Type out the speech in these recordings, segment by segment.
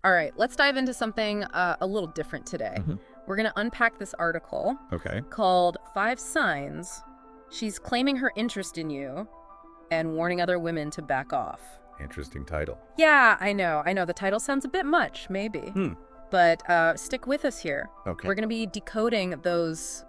All right, let's dive into something a little different today. We're going to unpack this article called 5 Signs She's Claiming Her Interest in You and Warning Other Women to Back Off. Interesting title. Yeah, I know. The title sounds a bit much, maybe. But stick with us here. Okay. We're going to be decoding those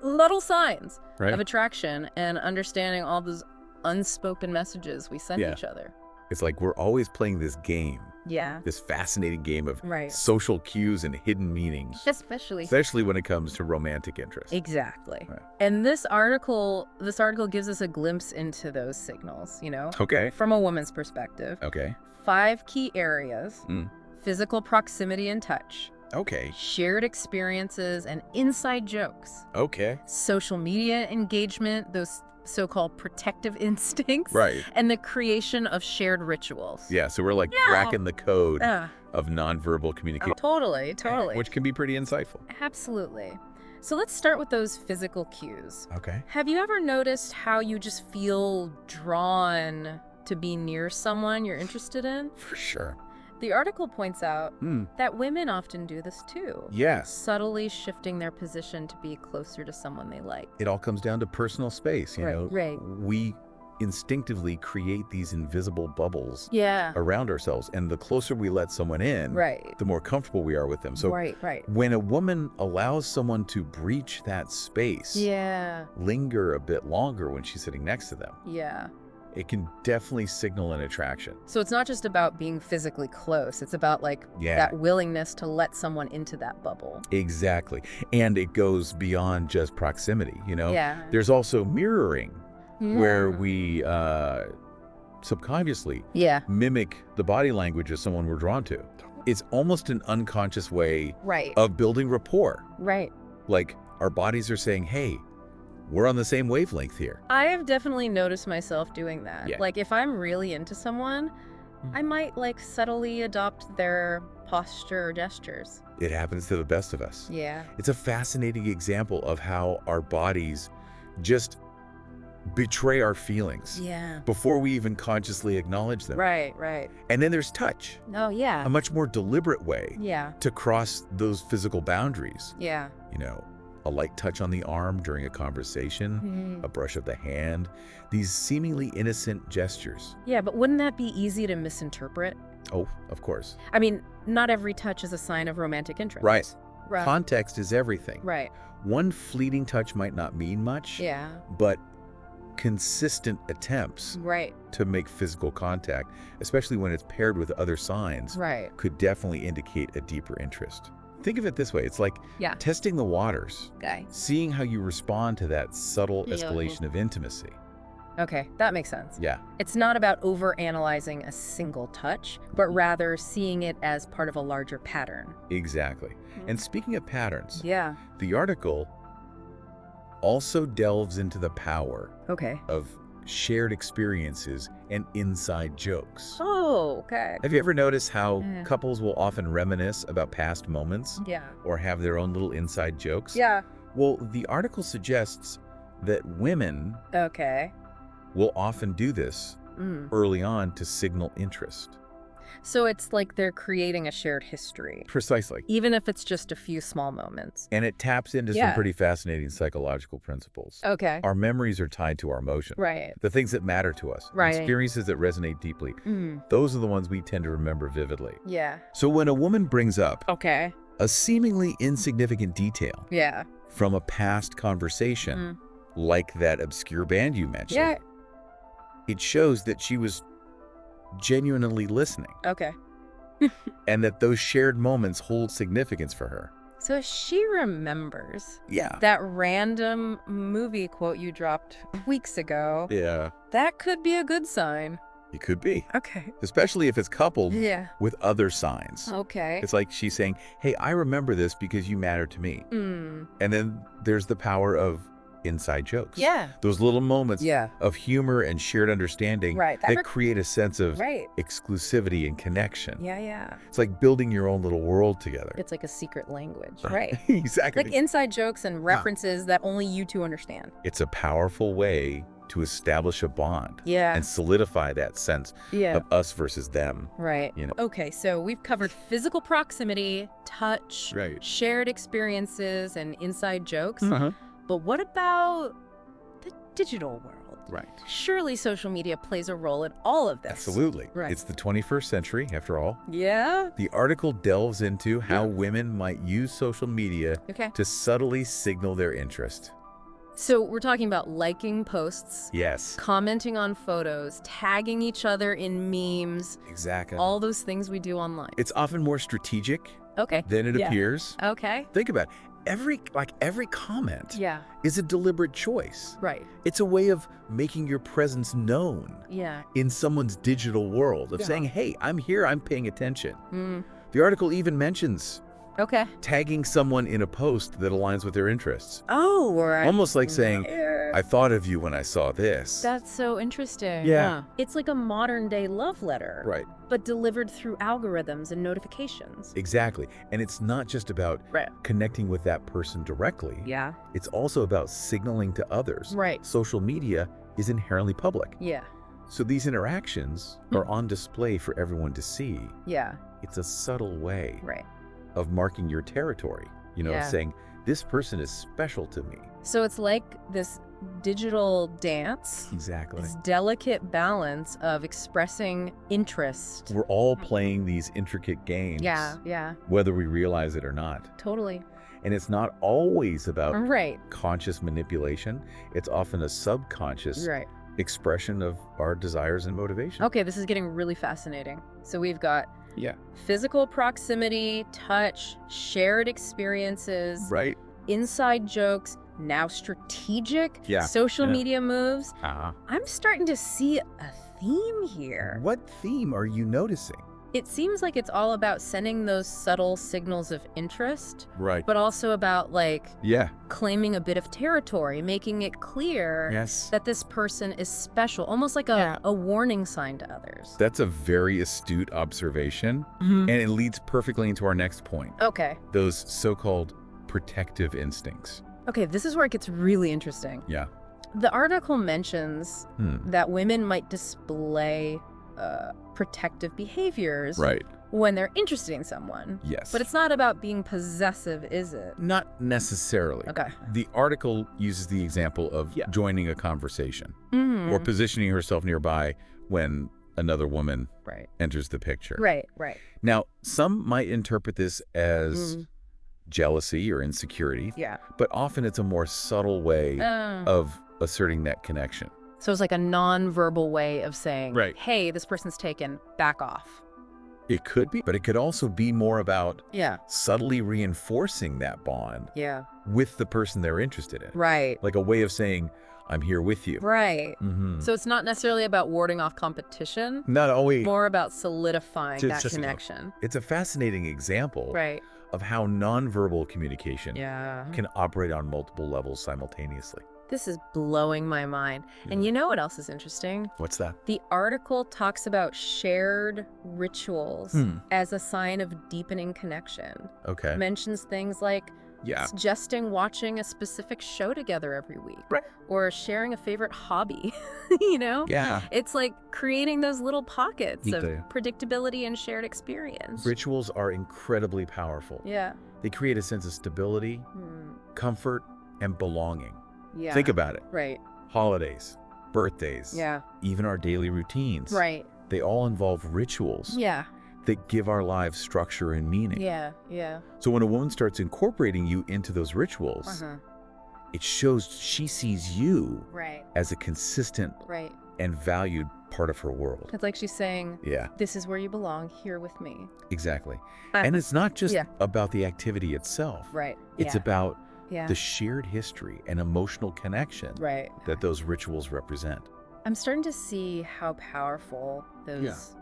little signs of attraction and understanding all those unspoken messages we send each other. It's like we're always playing this game. Yeah. This fascinating game of Right. social cues and hidden meanings. Especially when it comes to romantic interest. Exactly. Right. And this article gives us a glimpse into those signals, you know? Okay. From a woman's perspective. Okay. 5 key areas. Physical proximity and touch. Okay. Shared experiences and inside jokes. Okay. Social media engagement, those so-called protective instincts. Right. And the creation of shared rituals. Yeah, so we're like cracking the code of nonverbal communication. Totally. Which can be pretty insightful. Absolutely. So let's start with those physical cues. Okay. Have you ever noticed how you just feel drawn to be near someone you're interested in? For sure. The article points out that women often do this too. Yes. Subtly shifting their position to be closer to someone they like. It all comes down to personal space, you know? Right. We instinctively create these invisible bubbles Yeah. around ourselves, and the closer we let someone in, the more comfortable we are with them. So Right. when a woman allows someone to breach that space, linger a bit longer when she's sitting next to them, Yeah. it can definitely signal an attraction. So it's not just about being physically close. It's about that willingness to let someone into that bubble. Exactly. And it goes beyond just proximity, you know? Yeah. There's also mirroring, where we subconsciously mimic the body language of someone we're drawn to. It's almost an unconscious way of building rapport. Right. Like our bodies are saying, hey, we're on the same wavelength here. I have definitely noticed myself doing that. Yeah. Like if I'm really into someone, I might subtly adopt their posture or gestures. It happens to the best of us. Yeah. It's a fascinating example of how our bodies just betray our feelings before we even consciously acknowledge them. Right. And then there's touch. Oh, yeah. A much more deliberate way to cross those physical boundaries. Yeah. You know, a light touch on the arm during a conversation, a brush of the hand, these seemingly innocent gestures. Yeah, but wouldn't that be easy to misinterpret? Oh, of course. I mean, not every touch is a sign of romantic interest. Right. Context is everything. Right. One fleeting touch might not mean much, but consistent attempts to make physical contact, especially when it's paired with other signs, could definitely indicate a deeper interest. Think of it this way. It's like testing the waters, seeing how you respond to that subtle escalation of intimacy. Okay, that makes sense. Yeah. It's not about overanalyzing a single touch, but rather seeing it as part of a larger pattern. Exactly. And speaking of patterns, Yeah. the article also delves into the power of shared experiences and inside jokes. Oh, okay. Have you ever noticed how couples will often reminisce about past moments? Yeah. Or have their own little inside jokes? Yeah. Well, the article suggests that women will often do this early on to signal interest. So it's like they're creating a shared history. Precisely. Even if it's just a few small moments. And it taps into some pretty fascinating psychological principles. Okay. Our memories are tied to our emotions. Right. The things that matter to us. Right. Experiences that resonate deeply. Those are the ones we tend to remember vividly. Yeah. So when a woman brings up a seemingly insignificant detail from a past conversation, like that obscure band you mentioned, it shows that she was genuinely listening. Okay. And that those shared moments hold significance for her. So she remembers Yeah. that random movie quote you dropped weeks ago. Yeah. That could be a good sign. It could be. Okay. Especially if it's coupled Yeah. with other signs. Okay. It's like she's saying, hey, I remember this because you matter to me. Mm. And then there's the power of inside jokes. Yeah. Those little moments Yeah. of humor and shared understanding Right. that create a sense of Right. exclusivity and connection. Yeah, yeah. It's like building your own little world together. It's like a secret language. Right. Exactly. Like inside jokes and references that only you two understand. It's a powerful way to establish a bond. Yeah. And solidify that sense of us versus them. Right. You know? Okay, so we've covered physical proximity, touch, shared experiences, and inside jokes. But what about the digital world? Right. Surely social media plays a role in all of this. Absolutely. Right. It's the 21st century, after all. Yeah. The article delves into how women might use social media to subtly signal their interest. So we're talking about liking posts. Yes. Commenting on photos, tagging each other in memes. Exactly. All those things we do online. It's often more strategic than it appears. Okay. Think about it. Every comment is a deliberate choice. Right. It's a way of making your presence known in someone's digital world, of saying, hey, I'm here, I'm paying attention. The article even mentions tagging someone in a post that aligns with their interests. Oh, right. Almost like saying, I thought of you when I saw this. That's so interesting. Yeah. It's like a modern day love letter. Right. But delivered through algorithms and notifications. Exactly. And it's not just about connecting with that person directly. Yeah. It's also about signaling to others. Right. Social media is inherently public. Yeah. So these interactions are on display for everyone to see. Yeah. It's a subtle way Right. of marking your territory, saying, this person is special to me. So it's like this digital dance. Exactly. This delicate balance of expressing interest. We're all playing these intricate games. Yeah. Whether we realize it or not. Totally. And it's not always about Right. conscious manipulation. It's often a subconscious expression of our desires and motivation. Okay, this is getting really fascinating. So we've got physical proximity, touch, shared experiences, inside jokes, now strategic social media moves. I'm starting to see a theme here. What theme are you noticing? It seems like it's all about sending those subtle signals of interest, but also about claiming a bit of territory, making it clear that this person is special, almost like a warning sign to others. That's a very astute observation, and it leads perfectly into our next point. Okay. Those so-called protective instincts. Okay, this is where it gets really interesting. Yeah. The article mentions that women might display protective behaviors when they're interested in someone. Yes. But it's not about being possessive, is it? Not necessarily. Okay. The article uses the example of joining a conversation or positioning herself nearby when another woman enters the picture. Right. Now, some might interpret this as jealousy or insecurity. Yeah. But often it's a more subtle way of asserting that connection. So it's like a non-verbal way of saying, hey, this person's taken, back off. It could be, but it could also be more about subtly reinforcing that bond with the person they're interested in. Right. Like a way of saying, I'm here with you. Right. So it's not necessarily about warding off competition. Not always. More about solidifying that connection. It's a fascinating example of how nonverbal communication can operate on multiple levels simultaneously. This is blowing my mind. And you know what else is interesting? What's that? The article talks about shared rituals as a sign of deepening connection. Okay. Mentions things like suggesting watching a specific show together every week. Or sharing a favorite hobby, Yeah. It's like creating those little pockets of predictability and shared experience. Rituals are incredibly powerful. Yeah. They create a sense of stability, comfort, and belonging. Yeah. Think about it. Right. Holidays, birthdays, even our daily routines. Right. They all involve rituals that give our lives structure and meaning. Yeah. So when a woman starts incorporating you into those rituals, it shows she sees you as a consistent and valued part of her world. It's like she's saying, this is where you belong, here with me. Exactly. And it's not just about the activity itself. Right. It's about the shared history and emotional connection that those rituals represent. I'm starting to see how powerful those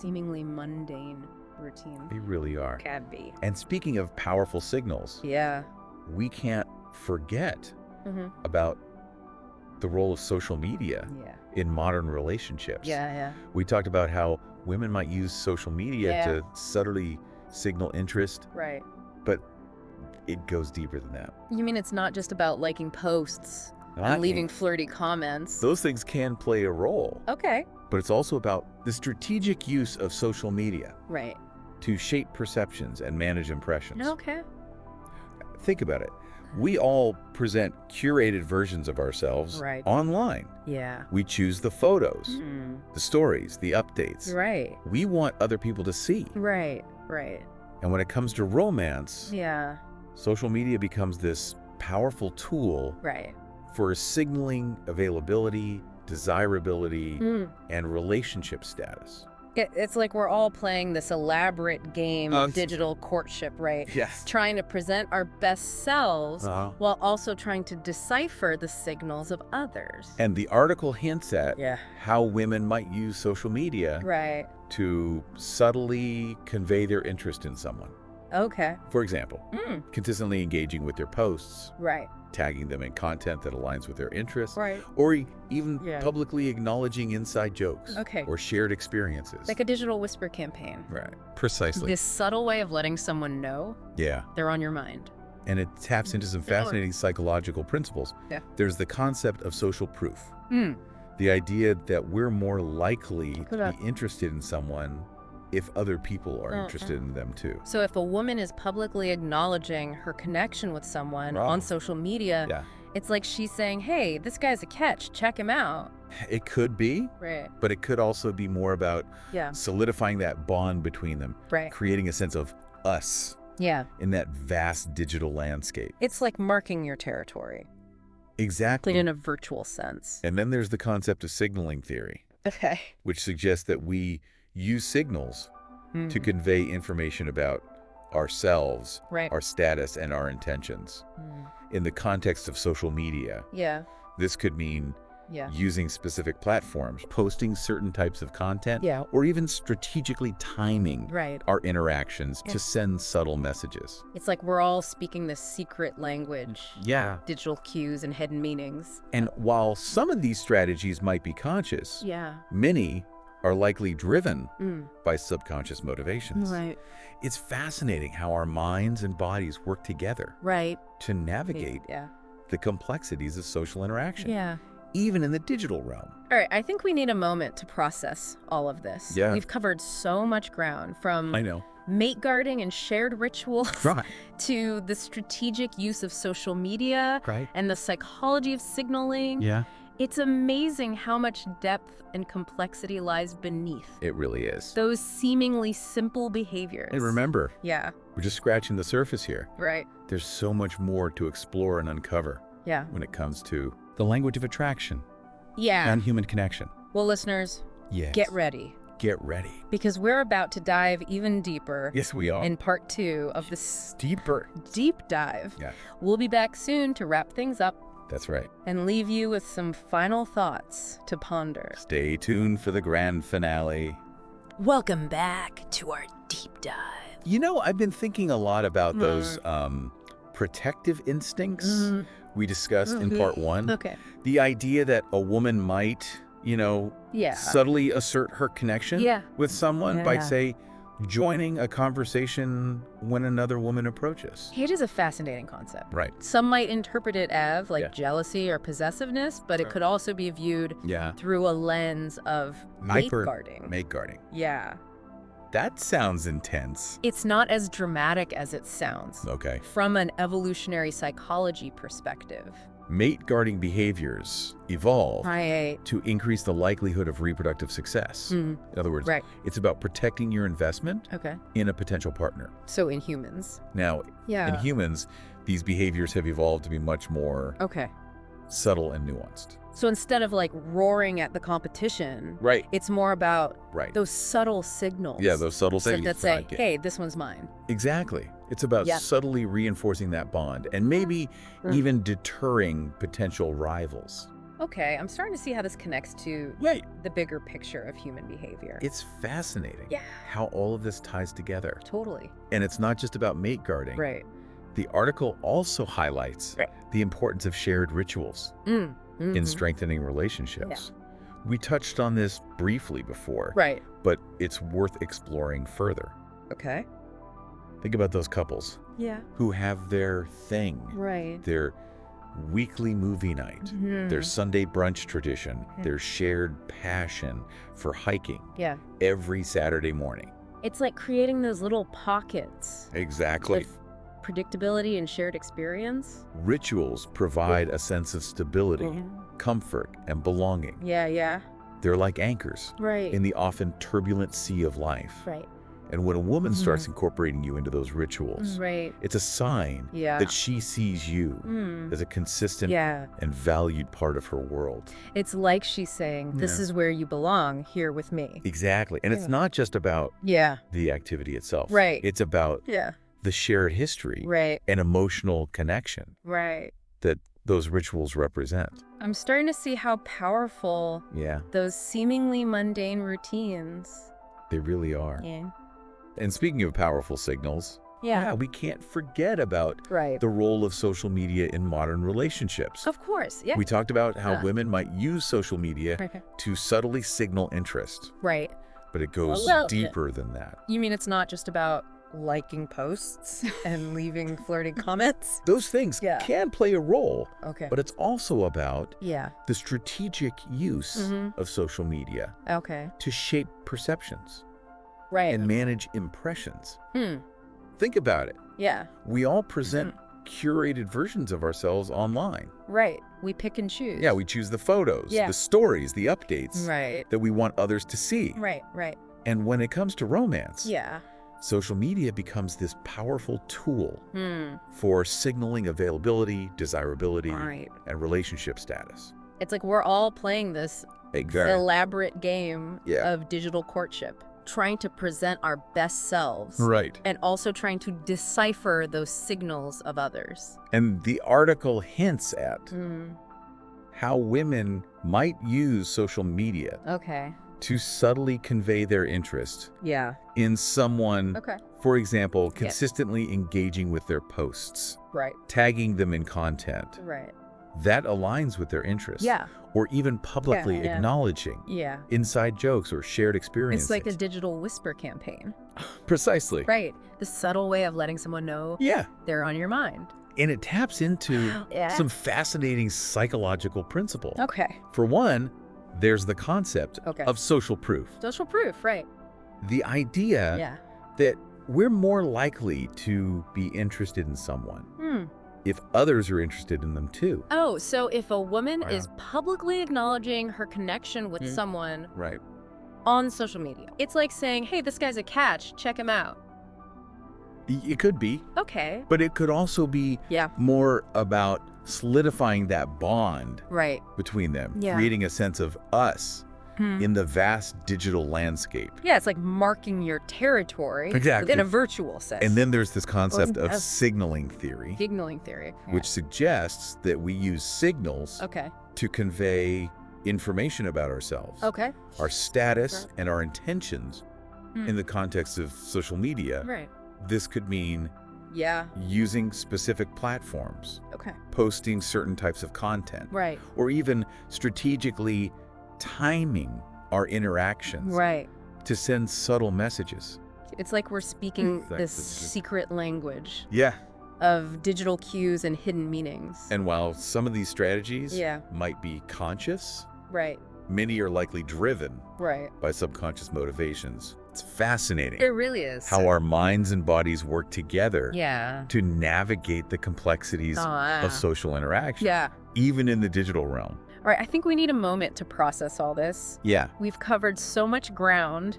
seemingly mundane routines They really are. can be. And speaking of powerful signals, we can't forget about the role of social media in modern relationships. We talked about how women might use social media to subtly signal interest. But it goes deeper than that. You mean it's not just about liking posts, and leaving flirty comments. Those things can play a role. Okay. But it's also about the strategic use of social media. Right. To shape perceptions and manage impressions. Okay. Think about it. We all present curated versions of ourselves online. Yeah. We choose the photos, the stories, the updates. Right. We want other people to see. Right. And when it comes to romance, social media becomes this powerful tool for signaling availability, desirability, and relationship status. It's like we're all playing this elaborate game of digital courtship, right? Yes. Trying to present our best selves while also trying to decipher the signals of others. And the article hints at how women might use social media to subtly convey their interest in someone. Okay. For example, consistently engaging with their posts. Right. Tagging them in content that aligns with their interests. Right. Or even publicly acknowledging inside jokes. Okay. Or shared experiences. Like a digital whisper campaign. Right. Precisely. This subtle way of letting someone know they're on your mind. And it taps into some fascinating psychological principles. Yeah. There's the concept of social proof. The idea that we're more likely to be interested in someone if other people are interested in them too. So if a woman is publicly acknowledging her connection with someone on social media, it's like she's saying, hey, this guy's a catch, check him out. It could be, but it could also be more about solidifying that bond between them, creating a sense of us in that vast digital landscape. It's like marking your territory. Exactly. In a virtual sense. And then there's the concept of signaling theory, which suggests that we use signals to convey information about ourselves, our status, and our intentions. In the context of social media, this could mean using specific platforms, posting certain types of content, or even strategically timing our interactions to send subtle messages. It's like we're all speaking this secret language. Digital cues and hidden meanings. And while some of these strategies might be conscious, many are likely driven by subconscious motivations. It's fascinating how our minds and bodies work together to navigate the complexities of social interaction, even in the digital realm. All right, I think we need a moment to process all of this. We've covered so much ground, from mate guarding and shared rituals to the strategic use of social media and the psychology of signaling. It's amazing how much depth and complexity lies beneath. It really is. Those seemingly simple behaviors. And remember, we're just scratching the surface here. There's so much more to explore and uncover when it comes to the language of attraction and human connection. Well, listeners, get ready. Get ready. Because we're about to dive even deeper. Yes, we are. In part 2 of this deep dive. Yeah. We'll be back soon to wrap things up. That's right. And leave you with some final thoughts to ponder. Stay tuned for the grand finale. Welcome back to our deep dive. You know, I've been thinking a lot about those protective instincts we discussed in part 1. The idea that a woman might, subtly assert her connection with someone by, say, joining a conversation when another woman approaches. It is a fascinating concept. Right. Some might interpret it as jealousy or possessiveness, but it could also be viewed through a lens of mate guarding. Mate guarding. Yeah. That sounds intense. It's not as dramatic as it sounds. Okay. From an evolutionary psychology perspective. Mate guarding behaviors evolve to increase the likelihood of reproductive success. In other words, it's about protecting your investment in a potential partner. So in humans. Now, in humans, these behaviors have evolved to be much more subtle and nuanced. So instead of like roaring at the competition, it's more about those subtle signals. Yeah, those subtle signals that say, hey, this one's mine. Exactly. It's about subtly reinforcing that bond and maybe even deterring potential rivals. Okay, I'm starting to see how this connects to the bigger picture of human behavior. It's fascinating how all of this ties together. Totally. And it's not just about mate guarding. The article also highlights the importance of shared rituals in strengthening relationships. We touched on this briefly before, but it's worth exploring further. Okay. Think about those couples who have their thing, their weekly movie night, their Sunday brunch tradition, their shared passion for hiking every Saturday morning. It's like creating those little pockets. Exactly. Of predictability and shared experience. Rituals provide a sense of stability, comfort, and belonging. Yeah. They're like anchors in the often turbulent sea of life. Right. And when a woman starts incorporating you into those rituals, it's a sign that she sees you as a consistent and valued part of her world. It's like she's saying, this is where you belong, here with me. Exactly. And it's not just about the activity itself. Right. It's about the shared history and emotional connection that those rituals represent. I'm starting to see how powerful those seemingly mundane routines. They really are. Yeah. And speaking of powerful signals, we can't forget about the role of social media in modern relationships. Of course, We talked about how women might use social media to subtly signal interest. Right. But it goes deeper than that. You mean it's not just about liking posts and leaving flirty comments? Those things can play a role, but it's also about the strategic use of social media to shape perceptions. And manage impressions. Think about it. We all present curated versions of ourselves online. We pick and choose. We choose the photos, the stories, the updates that we want others to see. And when it comes to romance, social media becomes this powerful tool for signaling availability, desirability, and relationship status. It's like we're all playing this elaborate game of digital courtship, trying to present our best selves. And also trying to decipher those signals of others. And the article hints at how women might use social media to subtly convey their interest in someone, for example, consistently engaging with their posts, tagging them in content that aligns with their interests. Or even publicly acknowledging inside jokes or shared experiences. It's like a digital whisper campaign. Precisely. The subtle way of letting someone know they're on your mind. And it taps into some fascinating psychological principle. For one, there's the concept of social proof. Social proof, The idea that we're more likely to be interested in someone if others are interested in them too. Oh, so if a woman is publicly acknowledging her connection with someone on social media, it's like saying, hey, this guy's a catch, check him out. It could be. But it could also be more about solidifying that bond between them, creating a sense of us in the vast digital landscape. It's like marking your territory in a virtual sense. And then there's this concept of signaling theory. Which suggests that we use signals to convey information about ourselves, our status, and our intentions in the context of social media. This could mean using specific platforms, posting certain types of content, or even strategically timing our interactions to send subtle messages. It's like we're speaking this secret language Yeah. of digital cues and hidden meanings. And while some of these strategies might be conscious, Right. many are likely driven Right. by subconscious motivations. It's fascinating It really is. how our minds and bodies work together Yeah. to navigate the complexities of social interaction, Yeah. even in the digital realm. All right, I think we need a moment to process all this. Yeah. We've covered so much ground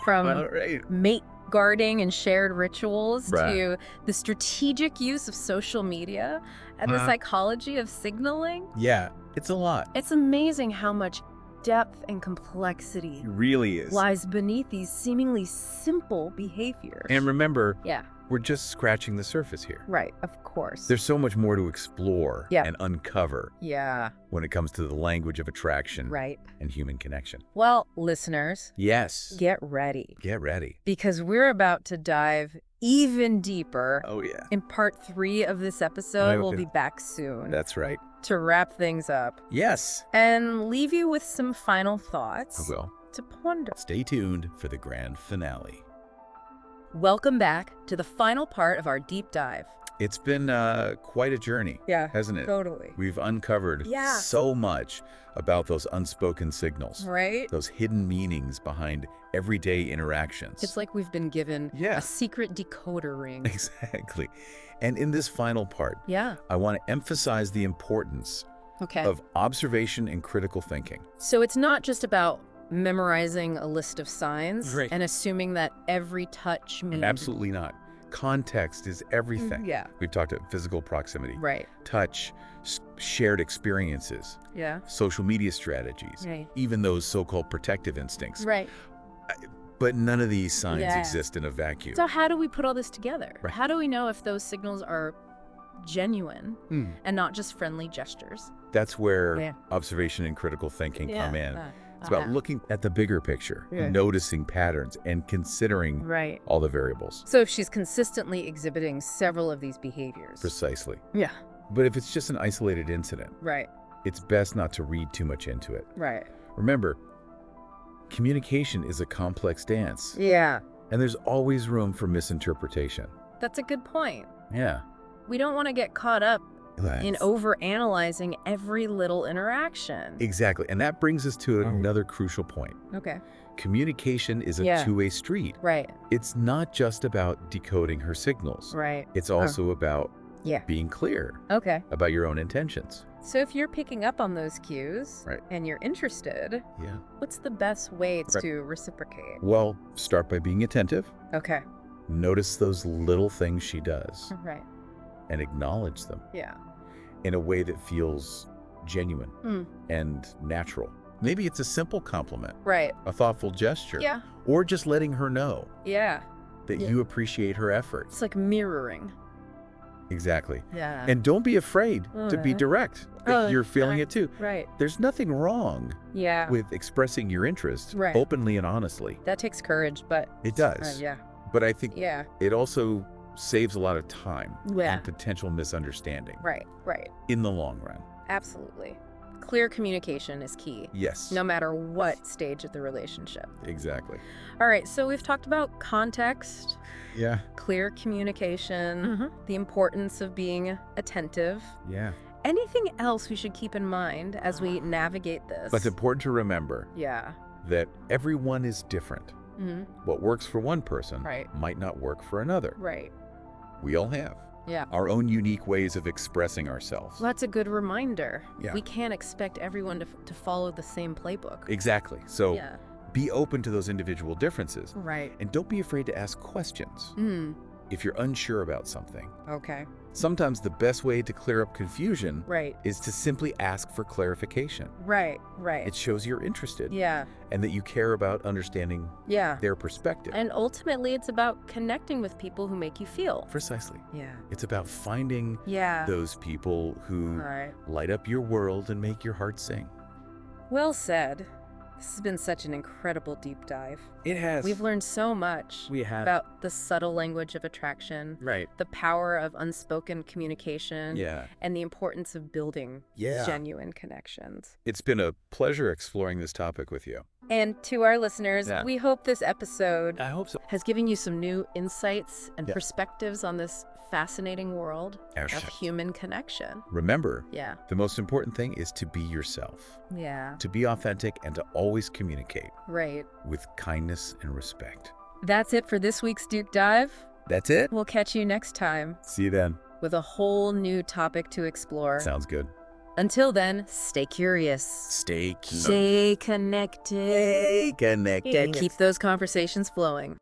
from All right. mate guarding and shared rituals Right. to the strategic use of social media and the psychology of signaling. Yeah, it's a lot. It's amazing how much depth and complexity It really is. lies beneath these seemingly simple behaviors. And remember, Yeah, we're just scratching the surface here. right, of course. There's so much more to explore Yeah. and uncover Yeah, when it comes to the language of attraction right. and human connection. Well, listeners, Yes. get ready. Get ready. Because we're about to dive even deeper. Oh, yeah. In part 3 of this episode, Oh, we'll okay. be back soon That's right. to wrap things up Yes. and leave you with some final I thoughts will. to ponder. Stay tuned for the grand finale. Welcome back to the final part of our deep dive. It's been quite a journey, hasn't it? Totally. We've uncovered so much about those unspoken signals, those hidden meanings behind everyday interactions. It's like we've been given a secret decoder ring. Exactly. And in this final part, I want to emphasize the importance of observation and critical thinking. So it's not just about memorizing a list of signs and assuming that every touch means... Absolutely not. Context is everything. We've talked about physical proximity, touch, shared experiences, social media strategies, even those so-called protective instincts. But none of these signs exist in a vacuum. So how do we put all this together? How do we know if those signals are genuine and not just friendly gestures? That's where observation and critical thinking come in. It's about looking at the bigger picture, noticing patterns, and considering all the variables. So if she's consistently exhibiting several of these behaviors. Precisely. But if it's just an isolated incident, it's best not to read too much into it. Remember, communication is a complex dance. And there's always room for misinterpretation. That's a good point. We don't want to get caught up in overanalyzing every little interaction. Exactly. And that brings us to another crucial point. Communication is a two-way street. It's not just about decoding her signals. It's also about being clear about your own intentions. So if you're picking up on those cues and you're interested, what's the best way to reciprocate? Well, start by being attentive. Notice those little things she does. And acknowledge them. In a way that feels genuine and natural. Maybe it's a simple compliment. A thoughtful gesture. Or just letting her know that you appreciate her efforts. It's like mirroring. Exactly. And don't be afraid to be direct if you're feeling it too. There's nothing wrong with expressing your interest openly and honestly. That takes courage, but... It does. But I think it also saves a lot of time and potential misunderstanding. In the long run. Absolutely. Clear communication is key. No matter what stage of the relationship. Exactly. All right, so we've talked about context. Clear communication. The importance of being attentive. Anything else we should keep in mind as we navigate this? But it's important to remember that everyone is different. What works for one person might not work for another. We all have our own unique ways of expressing ourselves. Well, that's a good reminder. We can't expect everyone to follow the same playbook. Exactly. So be open to those individual differences. And don't be afraid to ask questions if you're unsure about something. Sometimes the best way to clear up confusion is to simply ask for clarification. It shows you're interested. And that you care about understanding their perspective. And ultimately, it's about connecting with people who make you feel. Precisely. It's about finding those people who light up your world and make your heart sing. Well said. This has been such an incredible deep dive. It has. We've learned so much about the subtle language of attraction, the power of unspoken communication, and the importance of building genuine connections. It's been a pleasure exploring this topic with you. And to our listeners, we hope this episode has given you some new insights and perspectives on this fascinating world of human connection. Remember, the most important thing is to be yourself. To be authentic and to always communicate. With kindness and respect. That's it for this week's Duke Dive. That's it. We'll catch you next time. See you then. With a whole new topic to explore. Sounds good. Until then, stay curious. Stay connected. Stay connected. Keep those conversations flowing.